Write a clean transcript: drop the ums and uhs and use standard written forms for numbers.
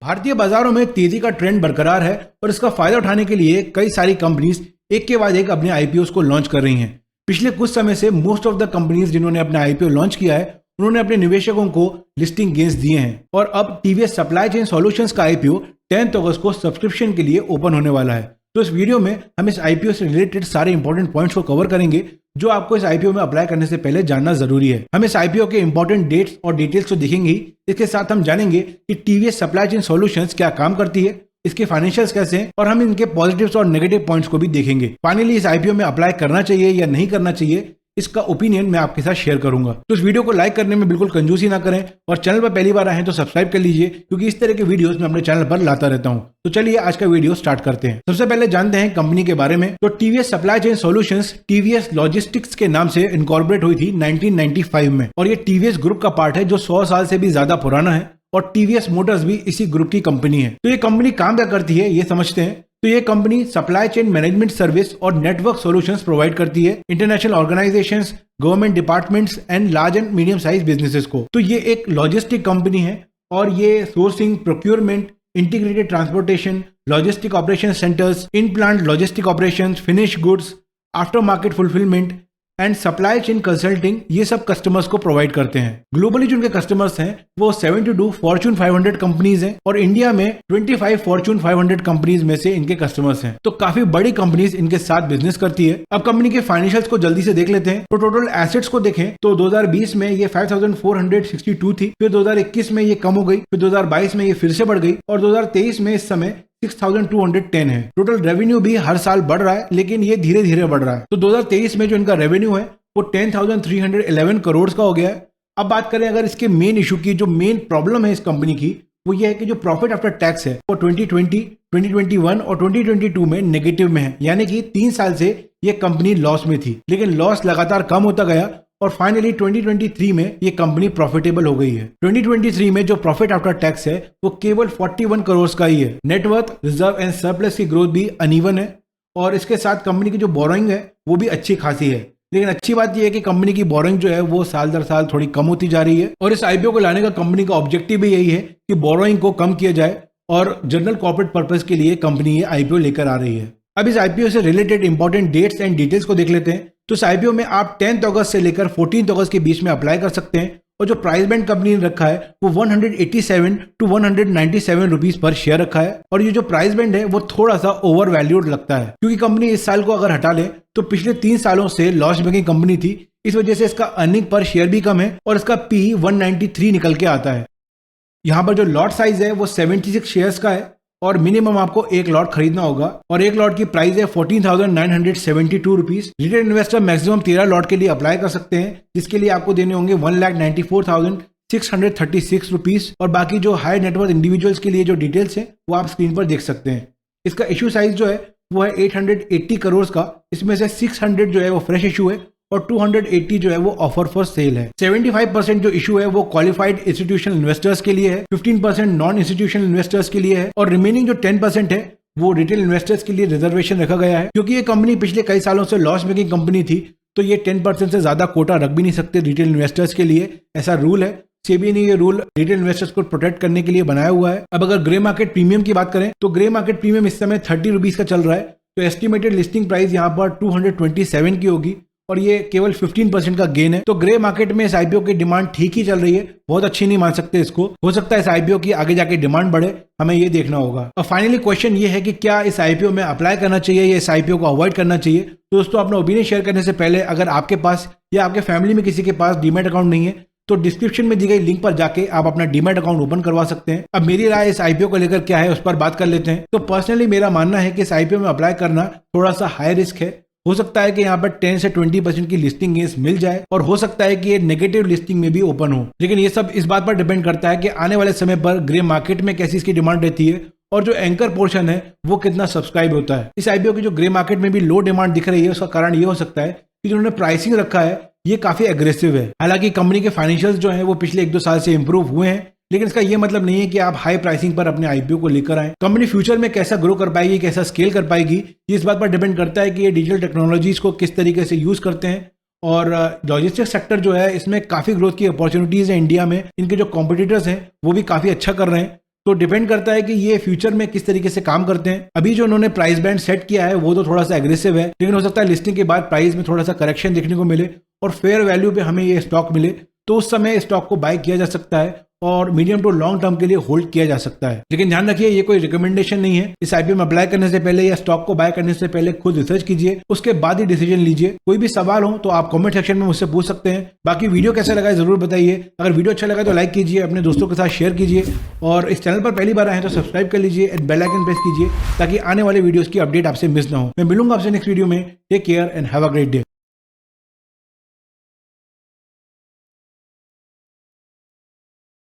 भारतीय बाजारों में तेजी का ट्रेंड बरकरार है और इसका फायदा उठाने के लिए कई सारी कंपनीज एक के बाद एक अपने आईपीओ को लॉन्च कर रही हैं। पिछले कुछ समय से मोस्ट ऑफ द कंपनीज जिन्होंने अपना आईपीओ लॉन्च किया है उन्होंने अपने निवेशकों को लिस्टिंग गेन्स दिए हैं और अब टीवीएस सप्लाई चेन सॉल्यूशंस का आईपीओ 10 अगस्त को सब्सक्रिप्शन के लिए ओपन होने वाला है। तो इस वीडियो में हम इस आईपीओ से रिलेटेड सारे इंपॉर्टेंट पॉइंट्स को कवर करेंगे जो आपको इस आईपीओ में अप्लाई करने से पहले जानना जरूरी है। हम इस आईपीओ के इंपॉर्टेंट डेट्स और डिटेल्स तो देखेंगे ही, इसके साथ हम जानेंगे कि टीवीएस सप्लाई चेन सॉल्यूशंस क्या काम करती है, इसके फाइनेंशियल्स कैसे हैं और हम इनके पॉजिटिव्स और नेगेटिव पॉइंट्स को भी देखेंगे। फाइनली इस आईपीओ में अप्लाई करना चाहिए या नहीं करना चाहिए इसका ओपिनियन मैं आपके साथ शेयर करूंगा। तो इस वीडियो को लाइक करने में बिल्कुल कंजूसी ना करें और चैनल पर पहली बार आए हैं तो सब्सक्राइब कर लीजिए क्योंकि इस तरह के वीडियोस मैं अपने चैनल पर लाता रहता हूं। तो चलिए आज का वीडियो स्टार्ट करते हैं। सबसे पहले जानते हैं कंपनी के बारे में। तो TVS supply chain solutions TVS logistics के नाम से इनकॉर्पोरेट हुई थी 1995 में और ये टीवीएस ग्रुप का पार्ट है जो 100 साल से भी ज्यादा पुराना है और टीवीएस मोटर्स भी इसी ग्रुप की कंपनी है। तो ये कंपनी काम क्या करती है ये समझते हैं। तो ये company supply chain management service और नेटवर्क सॉल्यूशंस प्रोवाइड करती है international organisations, government departments and large and medium size businesses को। तो ये एक लॉजिस्टिक कंपनी है और ये sourcing, procurement, integrated transportation, logistic operation centres, in plant logistic operations, finish goods, after market fulfilment and supply chain consulting ये सब customers को प्रोवाइड करते हैं। ग्लोबली जो उनके कस्टमर्स हैं वो 72 फॉर्च्यून 500 कंपनीज हैं और इंडिया में 25 फॉर्च्यून 500 कंपनीज में से इनके कस्टमर्स हैं। तो काफी बड़ी कंपनीज इनके साथ बिजनेस करती है। अब कंपनी के फाइनेंशियल्स को जल्दी से देख लेते हैं। तो टोटल एसेट्स को देखें तो 2020 में ये 5462 थी, फिर 2021 में ये कम हो गई, फिर 2022 में ये फिर से बढ़ गई और 2023 में इस समय 6210 है। टोटल रेवेन्यू भी हर साल बढ़ रहा है लेकिन ये धीरे धीरे बढ़ रहा है। तो 2023 में जो इनका रेवेन्यू है वो 10,311 करोड़ का हो गया है। अब बात करें अगर इसके मेन इशू की, जो मेन प्रॉब्लम है इस कंपनी की वो ये है कि जो प्रॉफिट आफ्टर टैक्स है वो 2020, 2021 और 2022 में नेगेटिव में है, यानी कि 3 साल से ये कंपनी लॉस में थी लेकिन लॉस लगातार कम होता गया और फाइनली 2023 में ये कंपनी प्रॉफिटेबल हो गई है। 2023 में जो प्रॉफिट आफ्टर टैक्स है वो केवल 41 करोड़ का ही है। नेटवर्थ, रिजर्व एंड सरप्लस की ग्रोथ भी अनइवन है और इसके साथ कंपनी की जो बोरोइंग है वो भी अच्छी खासी है। लेकिन अच्छी बात यह है कि कंपनी की बोरोइंग जो है वो साल दर साल थोड़ी कम होती जा रही है और इस आईपीओ को लाने का कंपनी का ऑब्जेक्टिव भी यही है कि बोरोइंग को कम किया जाए और जनरल कॉर्पोरेट पर्पस के लिए कंपनी ये आईपीओ लेकर आ रही है। अब इस आईपीओ से related important dates and details को देख लेते हैं। तो इस आईपीओ में आप 10 अगस्त से लेकर 14 अगस्त के बीच में अप्लाई कर सकते हैं और जो प्राइस बैंड कंपनी ने रखा है वो 187 to 197 रुपीज पर शेयर रखा है और ये जो प्राइस बैंड है वो थोड़ा सा ओवर वैल्यूड लगता है क्योंकि कंपनी इस साल को अगर हटा ले तो पिछले 3 सालों से लॉस मेकिंग कंपनी थी, इस वजह से इसका अर्निंग पर शेयर भी कम है और इसका पी 193 निकल के आता है। यहाँ पर जो लॉट साइज है वो 76 शेयर्स का है और मिनिमम आपको एक लॉट खरीदना होगा और एक लॉट की प्राइस है 14,972 rupees. Retail investor maximum 13 lot के लिए अप्लाई कर सकते हैं जिसके लिए आपको देने होंगे 1,94,636 रुपीज और बाकी जो हाई नेटवर्थ इंडिविजुअल्स के लिए जो डिटेल्स है वो आप स्क्रीन पर देख सकते हैं। इसका इशू साइज जो है वो है 880 करोड़ का, इसमें से 600 जो है वो फ्रेश इशू है और 280 जो है वो ऑफर फॉर सेल है। 75% जो इशू है वो क्वालिफाइड इंस्टीट्यूशनल इन्वेस्टर्स के लिए है, 15% नॉन इंस्टीट्यूशनल इन्वेस्टर्स के लिए है और रिमेनिंग जो 10% है वो रिटेल इन्वेस्टर्स के लिए रिजर्वेशन रखा गया है। क्योंकि ये कंपनी पिछले कई सालों से लॉस मेकिंग कंपनी थी तो ये 10% से ज्यादा कोटा रख भी नहीं सकते रिटेल इन्वेस्टर्स के लिए, ऐसा रूल है। सेबी ने ये रूल रिटेल इन्वेस्टर्स को प्रोटेक्ट करने के लिए बनाया हुआ है। अब अगर ग्रे मार्केट प्रीमियम की बात करें तो ग्रे मार्केट प्रीमियम इस समय 30 रुपीज का चल रहा है। तो एस्टिमेटेड लिस्टिंग प्राइस यहाँ पर 227 की होगी और ये केवल 15% का गेन है। तो ग्रे मार्केट में इस आईपीओ की डिमांड ठीक ही चल रही है, बहुत अच्छी नहीं मान सकते इसको। हो सकता है इस आईपीओ की आगे जाके डिमांड बढ़े, हमें ये देखना होगा। और फाइनली क्वेश्चन ये है कि क्या इस आईपीओ में अप्लाई करना चाहिए या इस आईपीओ को अवॉइड करना चाहिए। तो दोस्तों अपना ओपिनियन शेयर करने से पहले अगर आपके पास या आपके फैमिली में किसी के पास डीमैट अकाउंट नहीं है तो डिस्क्रिप्शन में दी गई लिंक पर जाके आप अपना डीमैट अकाउंट ओपन करवा सकते हैं। अब मेरी राय इस आईपीओ को लेकर क्या है उस पर बात कर लेते हैं। तो पर्सनली मेरा मानना है कि इस आईपीओ में अप्लाई करना थोड़ा सा हाई रिस्क है। हो सकता है कि यहाँ पर 10 से 20% की लिस्टिंग गेन्स मिल जाए और हो सकता है कि ये नेगेटिव लिस्टिंग में भी ओपन हो, लेकिन ये सब इस बात पर डिपेंड करता है कि आने वाले समय पर ग्रे मार्केट में कैसी इसकी डिमांड रहती है और जो एंकर पोर्शन है वो कितना सब्सक्राइब होता है। इस आईपीओ की जो ग्रे मार्केट में भी लो डिमांड दिख रही है उसका कारण ये हो सकता है कि जिन्होंने प्राइसिंग रखा है ये काफी एग्रेसिव है। हालांकि कंपनी के फाइनेंशियल्स जो है वो पिछले 1-2 साल से इंप्रूव हुए हैं लेकिन इसका ये मतलब नहीं है कि आप हाई प्राइसिंग पर अपने आईपीओ को लेकर आए। कंपनी फ्यूचर में कैसा ग्रो कर पाएगी, कैसा स्केल कर पाएगी, ये इस बात पर डिपेंड करता है कि ये डिजिटल टेक्नोलॉजीज को किस तरीके से यूज करते हैं और लॉजिस्टिक्स सेक्टर जो है इसमें काफी ग्रोथ की अपॉर्चुनिटीज है इंडिया में। इनके जो कॉम्पिटिटर्स हैं वो भी काफी अच्छा कर रहे हैं। तो डिपेंड करता है कि ये फ्यूचर में किस तरीके से काम करते हैं। अभी जो उन्होंने प्राइस बैंड सेट किया है वो तो थोड़ा सा एग्रेसिव है, लेकिन हो सकता है लिस्टिंग के बाद प्राइस में थोड़ा सा करेक्शन देखने को मिले और फेयर वैल्यू पे हमें ये स्टॉक मिले, तो उस समय स्टॉक को बाय किया जा सकता है और मीडियम टू लॉन्ग टर्म के लिए होल्ड किया जा सकता है। लेकिन ध्यान रखिए ये कोई रिकमेंडेशन नहीं है। इस आईपीओ में अप्लाई करने से पहले या स्टॉक को बाय करने से पहले खुद रिसर्च कीजिए, उसके बाद ही डिसीजन लीजिए। कोई भी सवाल हो तो आप कमेंट सेक्शन में मुझसे पूछ सकते हैं। बाकी वीडियो कैसा लगा जरूर बताइए। अगर वीडियो अच्छा लगा तो लाइक कीजिए, अपने दोस्तों के साथ शेयर कीजिए और इस चैनल पर पहली बार आए तो सब्सक्राइब कर लीजिए एंड बेल आइकन प्रेस कीजिए ताकि आने वाले वीडियोस की अपडेट आपसे मिस ना हो। मैं मिलूंगा आपसे नेक्स्ट वीडियो में। Take care and have a great day.